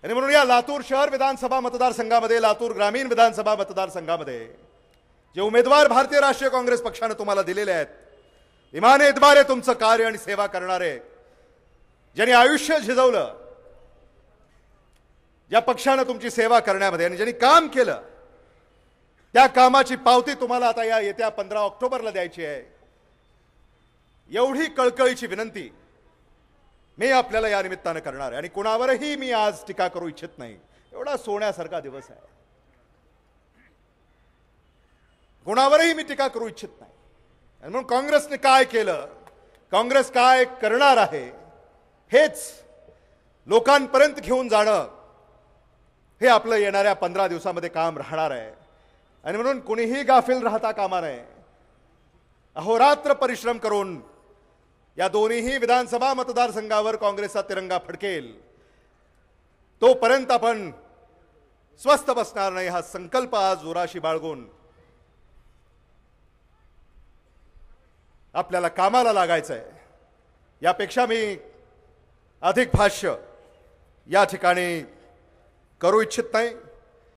आणि म्हणून या लातूर शहर विधानसभा मतदारसंघामध्ये, लातूर ग्रामीण विधानसभा मतदारसंघामध्ये जे उमेदवार भारतीय राष्ट्रीय काँग्रेस पक्षाने तुम्हाला दिलेले आहेत, इमाने इतबारे तुमचं कार्य आणि सेवा करणारे, ज्यांनी आयुष्य झिजवलं ज्या पक्षाने तुमची सेवा करण्यामध्ये आणि ज्यांनी काम केलं, त्या कामाची पावती तुम्हाला आता या येत्या 15 ऑक्टोबरला द्यायची आहे. एवढी कळकळीची विनंती मी आपल्याला या निमित्तानं करणार आहे. आणि कुणावरही मी आज टीका करू इच्छित नाही. एवढा सोन्यासारखा दिवस आहे, कुणावरही मी टीका करू इच्छित नाही. आणि म्हणून काँग्रेसने काय केलं, काँग्रेस काय करणार आहे, हेच लोकांपर्यंत घेऊन जाणं हे आपलं येणाऱ्या 15 दिवसामध्ये काम राहणार आहे. आणि म्हणून कुणीही गाफील राहता कामा नये. अहोरात्र परिश्रम करून या दोन्हीही विधानसभा मतदारसंघावर काँग्रेसचा तिरंगा फडकेल, तोपर्यंत आपण स्वस्थ बसणार नाही. हा संकल्प आज जोराशी बाळगून आपल्याला कामाला लागायचं आहे. यापेक्षा मी अधिक भाष्य या ठिकाणी करू इच्छित नाही.